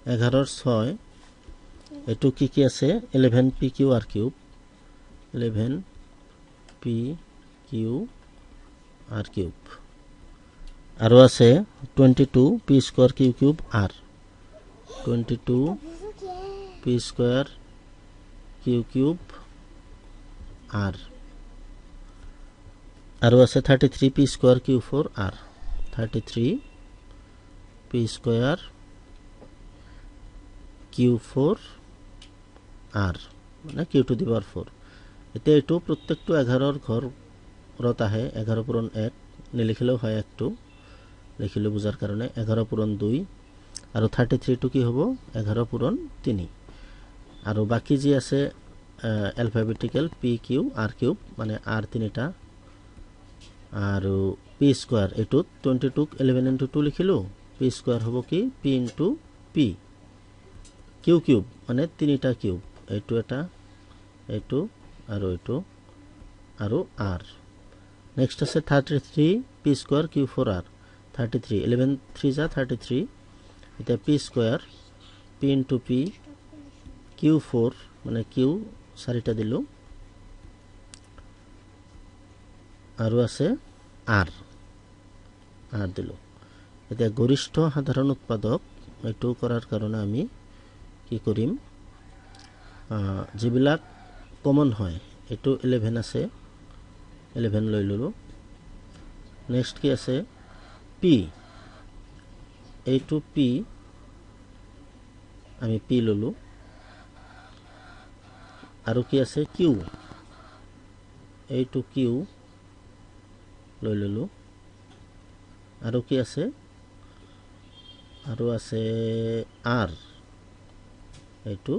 11 6 এটু কি আছে 11 P Q R cube 11 P Q R cube আৰু আছে 22 P square Q cube R 22 P square Q cube R আৰু আছে 33 P square Q 4 R 33 P square Q 4 R মানে Q to the পাওয়ার 4 এতে এটু প্রত্যেকটো 11 এর ঘরত আহে 11 পূরণ 1 নিলিখিলেও হয় একটু লিখিলে বুঝার কারণে 11 পূরণ 2 আর 33 টু কি হবো 11 পূরণ 3 আর বাকি যে আছে alphabetical P Q R cube মানে আর তিনটা আর পি স্কয়ার এটু 22 11 ইনটু 2 লিখিলো পি স্কয়ার হবো কি P into P Q cube মানে তিনটা কিউব এটু এটা এটু আর আর নেক্সট আছে 33 পি স্কয়ার কিউ 4 আর 33 11 3 যা 33 এটা P square P into P Q 4 মানে কিউ চারিটা দিলো আর আছে আর দিলো এটা গরিষ্ঠ সাধারণ উৎপাদক এটু করার কারণে আমি কি করিম যেবিলাক কমন হয় এটু 11 আছে 11 লৈ ললো নেক্সট কি আছে পি এইটু পি আমি পি ললো আৰু কি আছে কিউ এইটু কিউ লৈ ললো আৰু কি আছে আৰ এইটু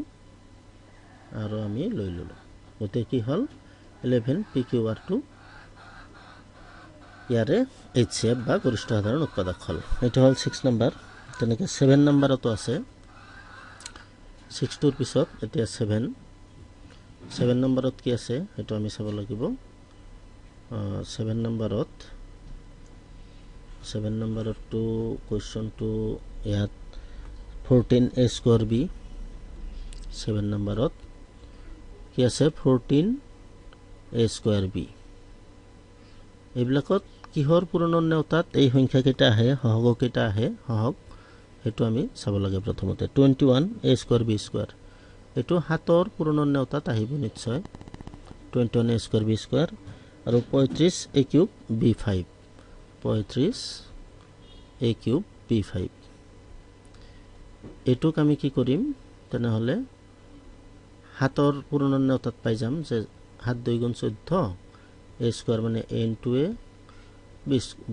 আৰু আমি লৈ ললো ওতে কি হল 11 পি কিউ আর 2 ইয়ারে এইচএফ বা গরিষ্ঠ সাধারণ উৎপাদক হল এটা হল 6 নাম্বার তেনেকে 7 নাম্বারতো আছে 6 টুর পিছত এতিয়া 7 নম্বরত কি আছে এটা আমি চাব লাগিব 7 নম্বরত টু কোয়েশ্চন টু ইয়াত 14 a স্কয়ার বি 7 নম্বরত কি আছে 14 a স্কয়ার বি এইবিলাকত কিহৰ পূৰণৰ নেউতাত এই সংখ্যা কেইটা আহে হহগ কেইটা আহে হহগ হেতু আমি চাব লাগে প্ৰথমতে 21 a স্কয়াৰ b স্কয়াৰ এটু হাতৰ পূৰণৰ নেউতাত আহিব নিশ্চয় 21 a স্কয়াৰ b স্কয়াৰ আৰু 35 a cube b5 35 a cube b5 এটুক আমি কি কৰিম তেনে হলে হাতৰ পূৰণৰ নেউতাত পাই যাম যে হাত 2 গুণ 14 a স্কয়ার মানে a into a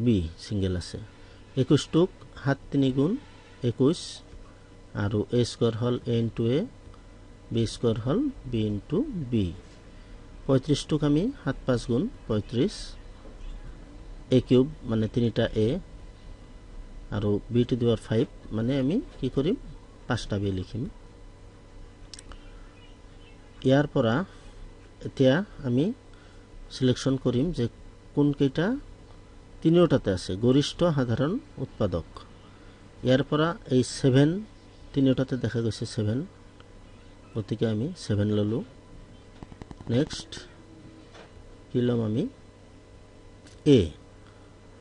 b single আছে 21 টুক হাত 3 গুণ 21 আৰু a square hall a into a b square hall b into b 35 টুক আমি হাত 5 গুণ 35 a কিউব মানে 3টা a আৰু b টু দি পাওয়াৰ 5 মানে আমি কি কৰিম 5টা b লিখিম ইয়াৰ পৰা এতিয়া আমি সিলেকশন কৰিম যে কোন কেইটা তিনিওটাতে আছে গৰিষ্ঠ সাধাৰণ উৎপাদক ইয়াৰ পৰা এই 7 তিনিওটাতে দেখা গৈছে 7 গতিকে আমি 7 ললো নেক্সট কি লম আমি a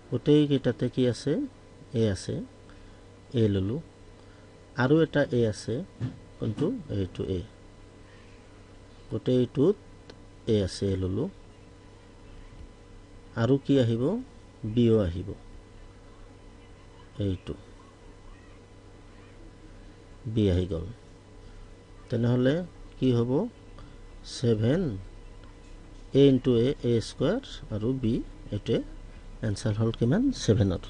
গোটেই কেইটাতে কি আছে a আছে a ললো আৰু এটা a আছে কোনটো এইটো a গোটেইটোত a আছে ললো আৰু কি আহিব বিও আহিব এইটো বি আহি গল তেনেহলে কি হ'ব 7 a into a স্কয়ার আৰু b এতে आंसर হল কিমান 7 ৰ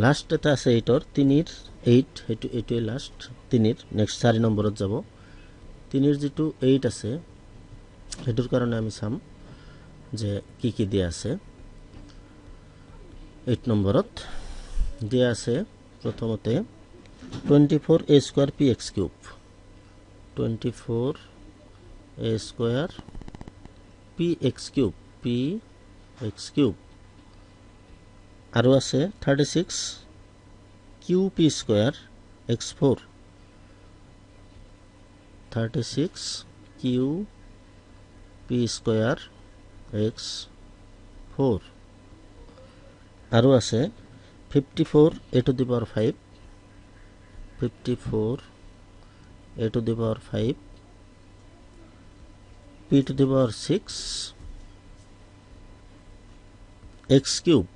লাস্ট এটা আছে 8 ৰ 3 ৰ 8 এটো লাস্ট 3 ৰ নেক্সট 4 নম্বৰত যাব 3 ৰ যেটো 8 আছে হেতুৰ কাৰণে আমি চাম যে কি দিয়া আছে 8 নম্বৰত দিয়া আছে প্ৰথমতে 24 a square px cube 24 a square px cube আৰু আছে 36 qp square x4 36 Q P square X 4 আৰু আছে 54 a to the power 5 54 a to the power 5 p to the power 6 x cube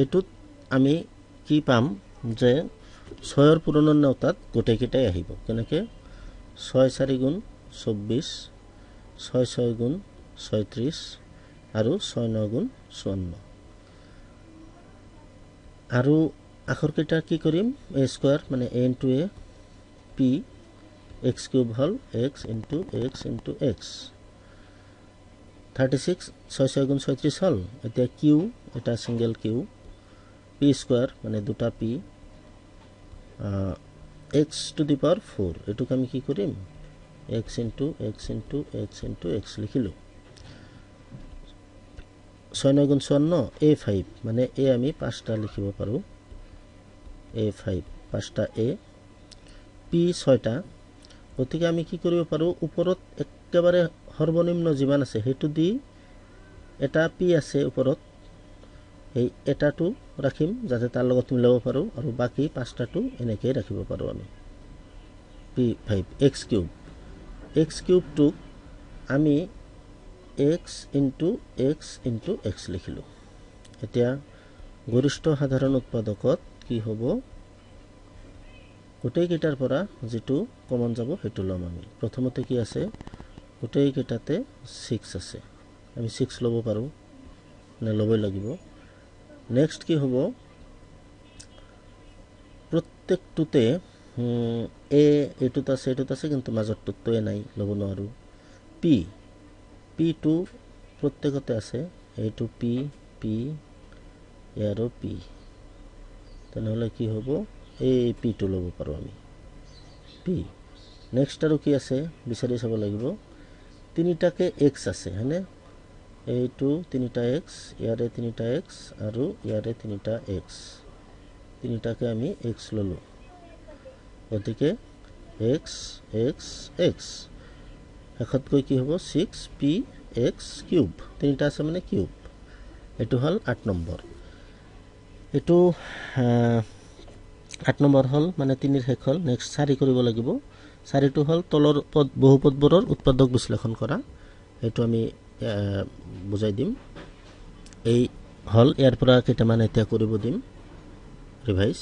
এটুত আমি কি পাম যে 6 পূৰণৰ নেউতাত গোটেইকেইটাই আহিব কেনেকৈ 6 4 গুণ 24 6 6 গুণ 36 আৰু 6 9 গুণ 54 আৰু আখৰকেইটা কি কৰিম a স্কয়াৰ মানে a into a p x cube hall x into x into x 36 6 6 গুণ 36 হল এতিয়া কিউ এটা সিঙ্গেল কিউ p স্কয়ার মানে দুটা p x to the power 4 এটুক আমি কি কৰিম x into x into x into x লিখিলো 6 9 গুণ 54 a5 মানে a আমি 5টা লিখিব পাৰো a5 5টা a p 6টা গতিকে আমি কি কৰিব পাৰো ওপৰত একেবাৰে সৰ্বনিম্ন যিমান আছে হেতু দি এটা p আছে ওপৰত এই এটাটো ৰাখিম যাতে তাৰ লগত মিলাব পাৰো আৰু বাকি 5টাটো এনেকৈ ৰাখিব পাৰো আমি p5 x কিউব টু আমি x into x into x লিখিলো এতিয়া গৰিষ্ঠ সাধাৰণ উৎপাদকত কি হ'ব গোটেই কেইটাৰ পৰা যেটো কমন যাব হেতু লম আমি প্ৰথমতে কি আছে গোটেই কেইটাতে 6 আছে আমি 6 লব পাৰো নে লবই লাগিব নেক্সট কি হ'ব প্ৰত্যেকটোতে a এটুত আছে কিন্তু মাজৰটোতে নাই লব নোৱাৰো p2 প্ৰত্যেকতে আছে এইটো p আৰু p তেনেহলে কি হ'ব এই p2 লব পাৰো আমি p নেক্সট আৰু কি আছে বিচাৰি চাব লাগিব তিনিটাকে x আছে হয়নে এইটো তিনিটা x ইয়াৰে তিনিটা x আৰু ইয়াৰে তিনিটা x তিনিটাকে আমি x ললো গতিকে x x x এখতকৈ কি হ'ব 6px কিউব তিনিটা আছে মানে কিউব এটো হল 8 নম্বৰ এটো 8 নম্বৰ হল মানে 3 ৰ শেষ হল নেক্সট 4 কৰিব লাগিব 4টো হল তলৰ বহুপদবোৰৰ উৎপাদক বিশ্লেষণ কৰা এটো আমি বুজাই দিম এই হল ইয়াৰ পৰা কেইটামান এতিয়া কৰিব দিম ৰিভাইজ